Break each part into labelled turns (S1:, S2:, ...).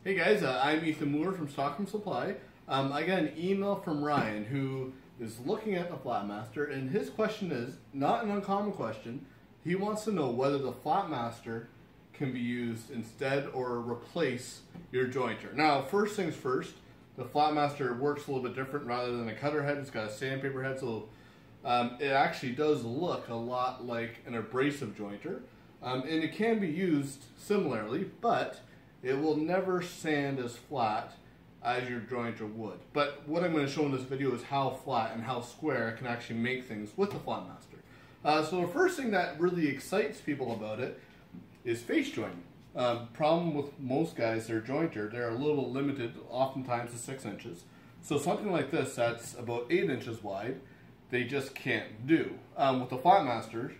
S1: Hey guys, I'm Ethan Moore from Stockholm Supply. I got an email from Ryan who is looking at the Flatmaster, and his question is not an uncommon question. He wants to know whether the Flatmaster can be used instead or replace your jointer. Now, first things first, the Flatmaster works a little bit different. Rather than a cutter head, it's got a sandpaper head, so it actually does look a lot like an abrasive jointer, and it can be used similarly, but it will never sand as flat as your jointer would. But what I'm going to show in this video is how flat and how square I can actually make things with the Flatmaster. So the first thing that really excites people about it is face jointing. Problem with most guys, their jointer, they're a little limited, oftentimes to 6 inches. So something like this that's about 8 inches wide, they just can't do. With the Flatmaster,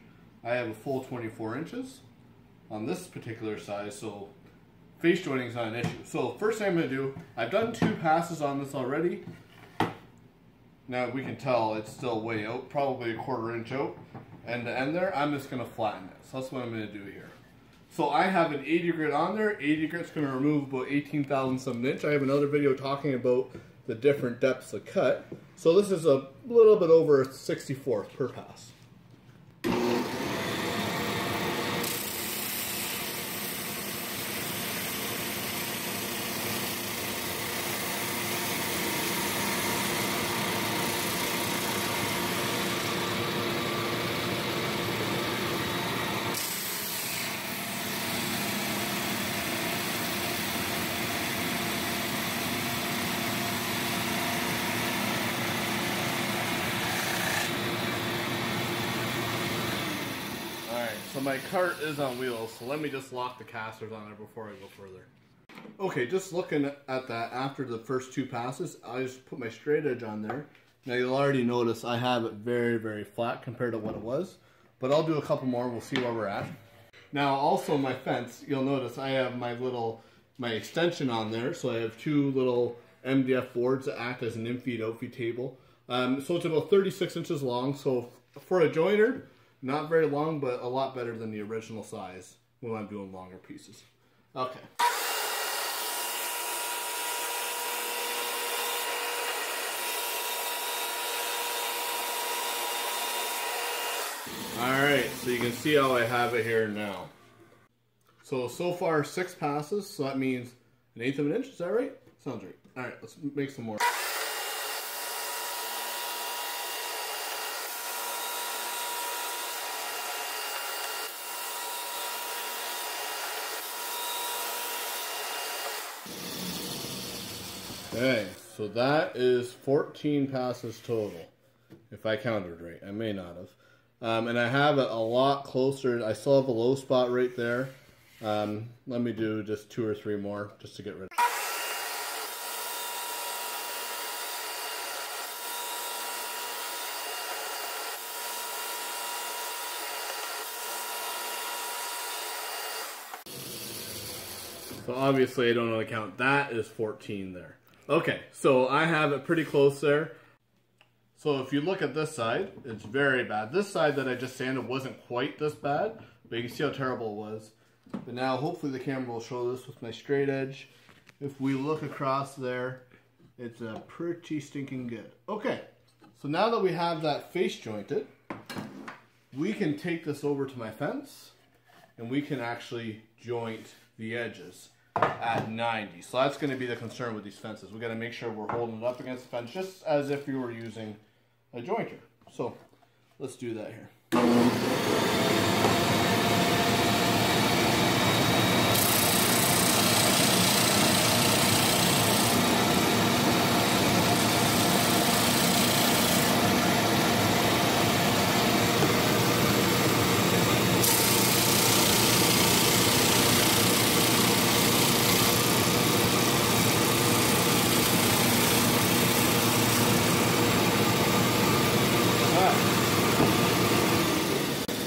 S1: I have a full 24 inches on this particular size, so face jointing is not an issue. So first thing I'm going to do, I've done 2 passes on this already. Now we can tell it's still way out, probably a 1/4 inch out. End to end there, I'm just going to flatten it. So that's what I'm going to do here. So I have an 80 grit on there. 80 grit's going to remove about 18,000 some inch. I have another video talking about the different depths of cut. So this is a little bit over 1/64 per pass. So my cart is on wheels, so let me just lock the casters on there before I go further. Okay, just looking at that after the first 2 passes, I just put my straight edge on there. Now you'll already notice I have it very, very flat compared to what it was, but I'll do a couple more, we'll see where we're at. Now also my fence, you'll notice I have my extension on there, so I have 2 little MDF boards that act as an in-feed, out-feed table. So it's about 36 inches long, so for a joiner, not very long, but a lot better than the original size when I'm doing longer pieces. Okay. Alright, so you can see how I have it here now. So far 6 passes, so that means 1/8 of an inch, is that right? Sounds right. Alright, let's make some more. Okay, so that is 14 passes total, if I counted right. I may not have. And I have it a lot closer. I still have a low spot right there. Let me do just 2 or 3 more just to get rid of it. So obviously I don't know the count. That is 14 there. Okay, so I have it pretty close there. So if you look at this side, it's very bad. This side that I just sanded wasn't quite this bad, but you can see how terrible it was. But now hopefully the camera will show this with my straight edge. If we look across there, it's pretty stinking good. Okay, so now that we have that face jointed, we can take this over to my fence and we can actually joint the edges at 90. So that's going to be the concern with these fences. We got to make sure we're holding it up against the fence just as if you were using a jointer. So let's do that here.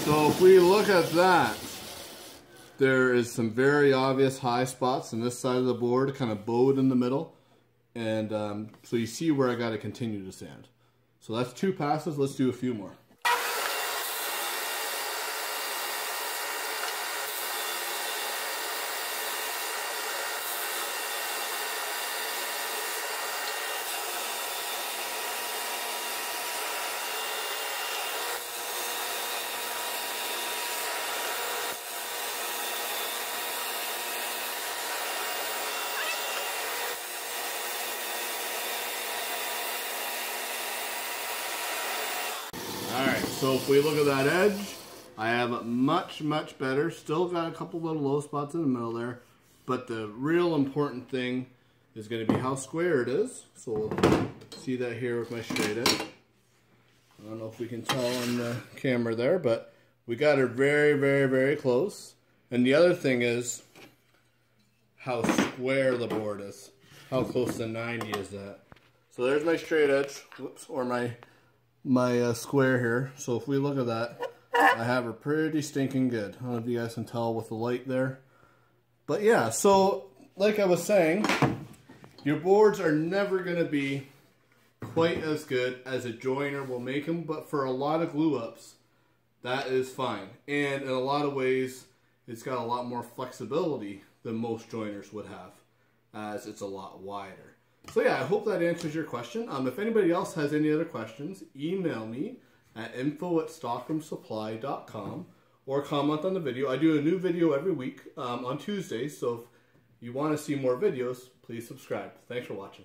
S1: So if we look at that, there is some very obvious high spots on this side of the board, kind of bowed in the middle. And so you see where I got to continue to sand. So that's 2 passes, let's do a few more. So if we look at that edge, I have it much, much better. Still got a couple little low spots in the middle there. But the real important thing is going to be how square it is. So we'll see that here with my straight edge. I don't know if we can tell on the camera there, but we got it very, very, very close. And the other thing is how square the board is. How close to 90 is that? So there's my straight edge, whoops, or my square here. So if we look at that, I have her pretty stinking good. I don't know if you guys can tell with the light there. But yeah, so like I was saying, your boards are never going to be quite as good as a joiner will make them, but for a lot of glue ups, that is fine. And in a lot of ways, it's got a lot more flexibility than most joiners would have, as it's a lot wider. So yeah, I hope that answers your question. If anybody else has any other questions, email me at info@stockroomsupply.com or comment on the video. I do a new video every week on Tuesdays, so if you want to see more videos, please subscribe. Thanks for watching.